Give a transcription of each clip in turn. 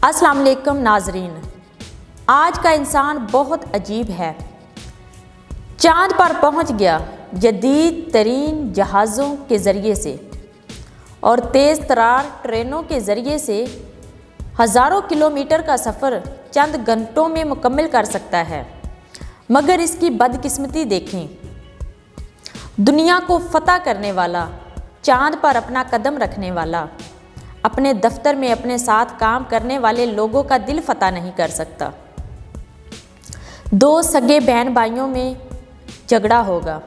अस्सलाम वालेकुम नाजरीन। आज का इंसान बहुत अजीब है। चाँद पर पहुंच गया जदीद तरीन जहाज़ों के ज़रिए से और तेज़ तरार ट्रेनों के ज़रिए से हज़ारों किलोमीटर का सफ़र चंद घंटों में मुकम्मल कर सकता है। मगर इसकी बदकिस्मती देखें, दुनिया को फ़तह करने वाला, चाँद पर अपना कदम रखने वाला, अपने दफ्तर में अपने साथ काम करने वाले लोगों का दिल फ़तह नहीं कर सकता। दो सगे बहन भाइयों में झगड़ा होगा,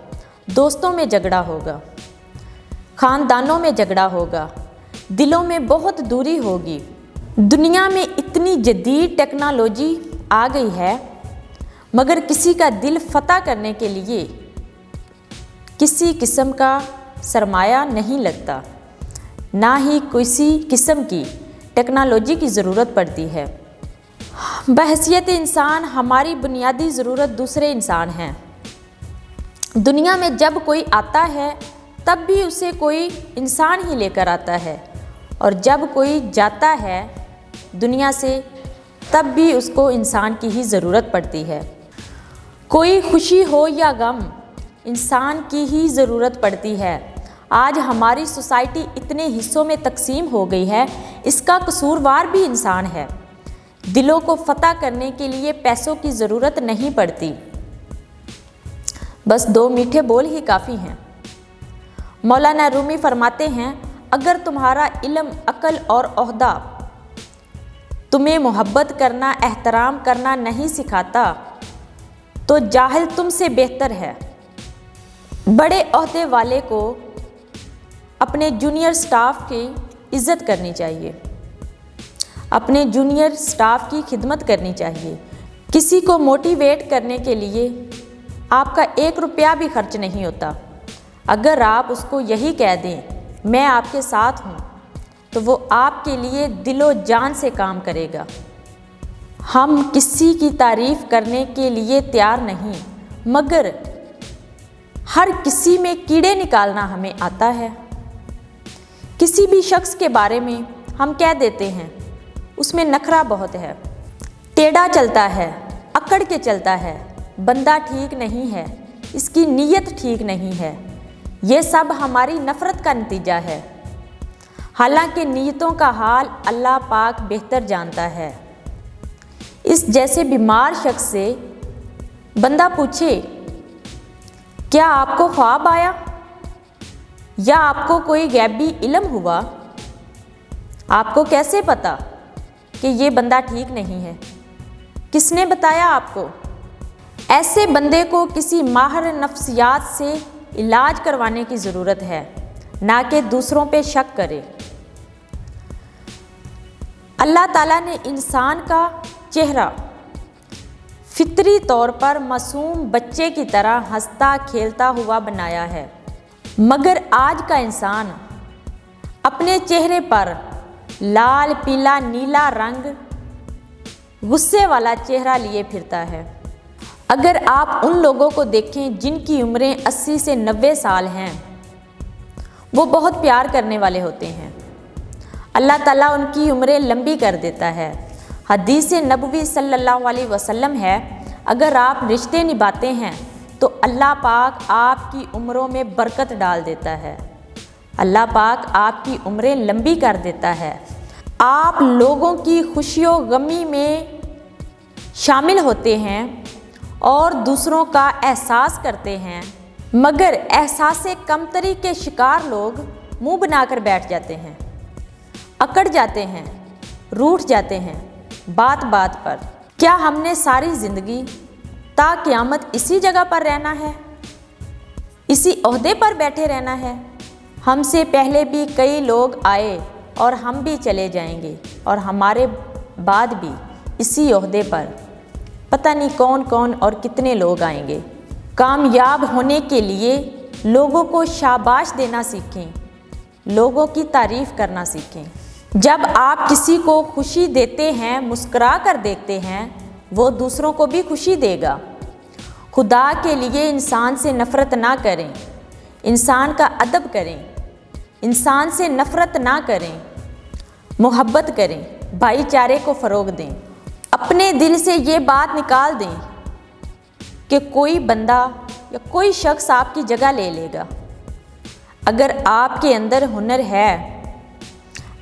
दोस्तों में झगड़ा होगा, ख़ानदानों में झगड़ा होगा, दिलों में बहुत दूरी होगी। दुनिया में इतनी जदीद टेक्नोलॉजी आ गई है, मगर किसी का दिल फ़तह करने के लिए किसी किस्म का सरमाया नहीं लगता, ना ही किसी किस्म की टेक्नोलॉजी की ज़रूरत पड़ती है। बहैसियत इंसान हमारी बुनियादी ज़रूरत दूसरे इंसान हैं। दुनिया में जब कोई आता है तब भी उसे कोई इंसान ही लेकर आता है, और जब कोई जाता है दुनिया से तब भी उसको इंसान की ही ज़रूरत पड़ती है। कोई खुशी हो या गम, इंसान की ही ज़रूरत पड़ती है। आज हमारी सोसाइटी इतने हिस्सों में तकसीम हो गई है, इसका कसूरवार भी इंसान है। दिलों को फ़तह करने के लिए पैसों की ज़रूरत नहीं पड़ती, बस दो मीठे बोल ही काफ़ी हैं। मौलाना रूमी फरमाते हैं, अगर तुम्हारा इल्म, अक्ल और ओहदा तुम्हें मोहब्बत करना, एहतराम करना नहीं सिखाता तो जाहिल तुमसे बेहतर है। बड़े ओहदे वाले को अपने जूनियर स्टाफ की इज़्ज़त करनी चाहिए, अपने जूनियर स्टाफ की खिदमत करनी चाहिए। किसी को मोटिवेट करने के लिए आपका 1 रुपया भी खर्च नहीं होता। अगर आप उसको यही कह दें, मैं आपके साथ हूँ, तो वो आपके लिए दिलो जान से काम करेगा। हम किसी की तारीफ़ करने के लिए तैयार नहीं, मगर हर किसी में कीड़े निकालना हमें आता है। किसी भी शख्स के बारे में हम कह देते हैं, उसमें नखरा बहुत है, टेढ़ा चलता है, अकड़ के चलता है, बंदा ठीक नहीं है, इसकी नीयत ठीक नहीं है। ये सब हमारी नफ़रत का नतीजा है। हालांकि नीयतों का हाल अल्लाह पाक बेहतर जानता है। इस जैसे बीमार शख्स से बंदा पूछे, क्या आपको ख्वाब आया या आपको कोई गैबी इल्म हुआ? आपको कैसे पता कि ये बंदा ठीक नहीं है? किसने बताया आपको? ऐसे बंदे को किसी माहिर नफ्सियात से इलाज करवाने की ज़रूरत है, ना कि दूसरों पे शक करे। अल्लाह ताला ने इंसान का चेहरा फितरी तौर पर मासूम बच्चे की तरह हंसता खेलता हुआ बनाया है, मगर आज का इंसान अपने चेहरे पर लाल, पीला, नीला रंग गुस्से वाला चेहरा लिए फिरता है। अगर आप उन लोगों को देखें जिनकी उम्रें 80 से 90 साल हैं, वो बहुत प्यार करने वाले होते हैं। अल्लाह ताला उनकी उम्रें लंबी कर देता है। हदीस नबवी सल्लल्लाहु अलैहि वसल्लम है, अगर आप रिश्ते निभाते हैं तो अल्लाह पाक आपकी उम्रों में बरकत डाल देता है, अल्लाह पाक आपकी उम्रें लंबी कर देता है। आप लोगों की खुशियों गमी में शामिल होते हैं और दूसरों का एहसास करते हैं, मगर एहसास कमतरी के शिकार लोग मुंह बनाकर बैठ जाते हैं, अकड़ जाते हैं, रूठ जाते हैं बात बात पर। क्या हमने सारी ज़िंदगी ता क़यामत इसी जगह पर रहना है, इसी ओहदे पर बैठे रहना है? हमसे पहले भी कई लोग आए और हम भी चले जाएंगे, और हमारे बाद भी इसी ओहदे पर पता नहीं कौन कौन और कितने लोग आएंगे। कामयाब होने के लिए लोगों को शाबाश देना सीखें, लोगों की तारीफ़ करना सीखें। जब आप किसी को खुशी देते हैं, मुस्कुरा कर देखते हैं, वो दूसरों को भी खुशी देगा। खुदा के लिए इंसान से नफ़रत ना करें, इंसान का अदब करें, इंसान से नफ़रत ना करें, मोहब्बत करें, بھائی چارے کو فروغ دیں۔ اپنے دل سے یہ بات نکال دیں کہ کوئی بندہ یا کوئی شخص آپ کی جگہ لے لے گا۔ اگر آپ کے اندر ہنر ہے،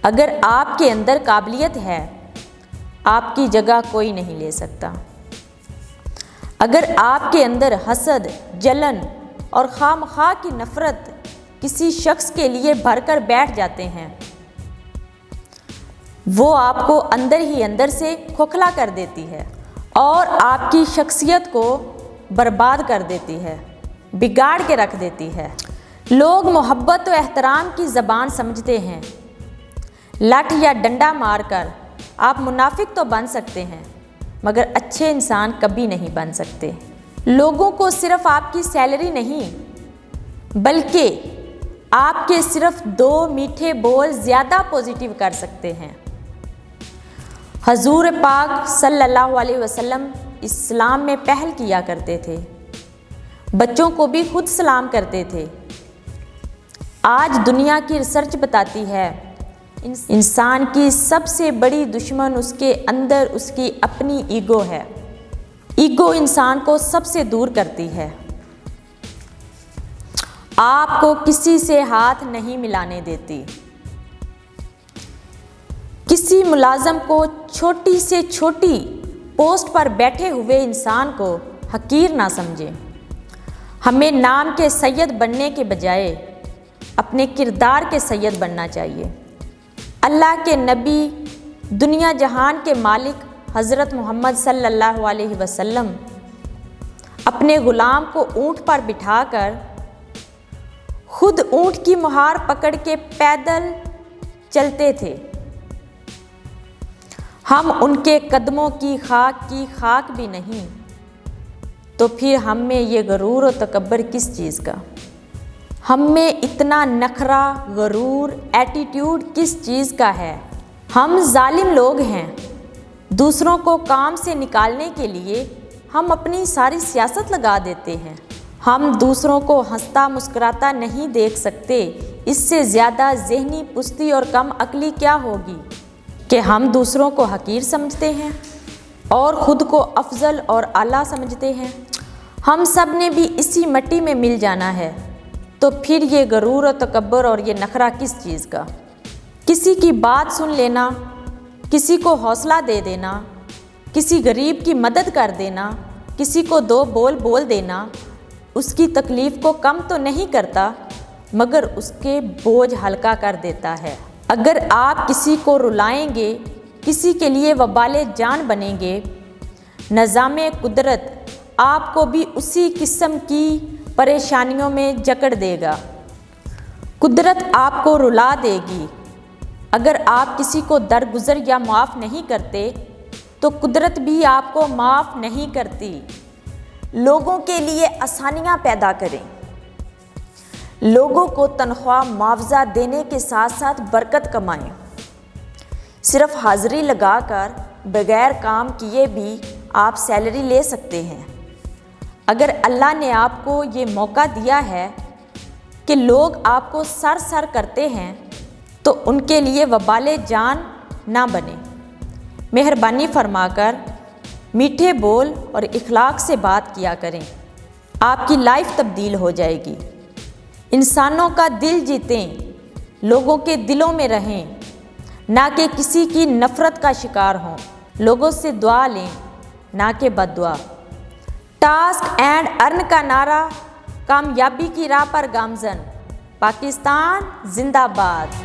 اگر آپ کے اندر قابلیت ہے، آپ کی جگہ کوئی نہیں لے سکتا۔ اگر آپ کے اندر حسد، جلن اور خواہ مخواہ کی نفرت کسی شخص کے لیے بھر کر بیٹھ جاتے ہیں، وہ آپ کو اندر ہی اندر سے کھوکھلا کر دیتی ہے اور آپ کی شخصیت کو برباد کر دیتی ہے، بگاڑ کے رکھ دیتی ہے۔ لوگ محبت و احترام کی زبان سمجھتے ہیں۔ لٹھ یا ڈنڈا مار کر آپ منافق تو بن سکتے ہیں، مگر اچھے انسان کبھی نہیں بن سکتے۔ لوگوں کو صرف آپ کی سیلری نہیں، بلکہ آپ کے صرف 2 میٹھے بول زیادہ پوزیٹیو کر سکتے ہیں۔ حضور پاک صلی اللہ علیہ وسلم اسلام میں پہل کیا کرتے تھے، بچوں کو بھی خود سلام کرتے تھے۔ آج دنیا کی ریسرچ بتاتی ہے انسان کی سب سے بڑی دشمن اس کے اندر اس کی اپنی ایگو ہے۔ ایگو انسان کو سب سے دور کرتی ہے۔ آپ کو کسی سے ہاتھ نہیں ملانے دیتی۔ کسی ملازم کو چھوٹی سے چھوٹی پوسٹ پر بیٹھے ہوئے انسان کو حقیر نہ سمجھیں۔ ہمیں نام کے سید بننے کے بجائے اپنے کردار کے سید بننا چاہیے۔ اللہ کے نبی، دنیا جہان کے مالک حضرت محمد صلی اللہ علیہ وسلم اپنے غلام کو اونٹ پر بٹھا کر خود اونٹ کی مہار پکڑ کے پیدل چلتے تھے۔ ہم ان کے قدموں کی خاک بھی نہیں، تو پھر ہم میں یہ غرور و تکبر کس چیز کا؟ ہم میں اتنا نخرہ، غرور، ایٹیٹیوڈ کس چیز کا ہے؟ ہم ظالم لوگ ہیں۔ دوسروں کو کام سے نکالنے کے لیے ہم اپنی ساری سیاست لگا دیتے ہیں۔ ہم دوسروں کو ہنستا مسکراتا نہیں دیکھ سکتے۔ اس سے زیادہ ذہنی پستی اور کم عقلی کیا ہوگی کہ ہم دوسروں کو حقیر سمجھتے ہیں اور خود کو افضل اور اعلیٰ سمجھتے ہیں۔ ہم سب نے بھی اسی مٹی میں مل جانا ہے، تو پھر یہ غرور و تکبر اور یہ نخرہ کس چیز کا؟ کسی کی بات سن لینا، کسی کو حوصلہ دے دینا، کسی غریب کی مدد کر دینا، کسی کو 2 بول بول دینا، اس کی تکلیف کو کم تو نہیں کرتا، مگر اس کے بوجھ ہلکا کر دیتا ہے۔ اگر آپ کسی کو رلائیں گے، کسی کے لیے وبال جان بنیں گے، نظام قدرت آپ کو بھی اسی قسم کی پریشانیوں میں جکڑ دے گا۔ قدرت آپ کو رلا دے گی۔ اگر آپ کسی کو درگزر یا معاف نہیں کرتے تو قدرت بھی آپ کو معاف نہیں کرتی۔ لوگوں کے لیے آسانیاں پیدا کریں۔ لوگوں کو تنخواہ معاوضہ دینے کے ساتھ ساتھ برکت کمائیں۔ صرف حاضری لگا کر بغیر کام کیے بھی آپ سیلری لے سکتے ہیں۔ اگر اللہ نے آپ کو یہ موقع دیا ہے کہ لوگ آپ کو سر کرتے ہیں تو ان کے لیے وبال جان نہ بنے۔ مہربانی فرما کر میٹھے بول اور اخلاق سے بات کیا کریں۔ آپ کی لائف تبدیل ہو جائے گی۔ انسانوں کا دل جیتیں، لوگوں کے دلوں میں رہیں، نہ کہ کسی کی نفرت کا شکار ہوں۔ لوگوں سے دعا لیں، نہ کہ بد دعا۔ ٹاسک اینڈ ارن کا نعرہ کامیابی کی راہ پر گامزن۔ پاکستان زندہ باد۔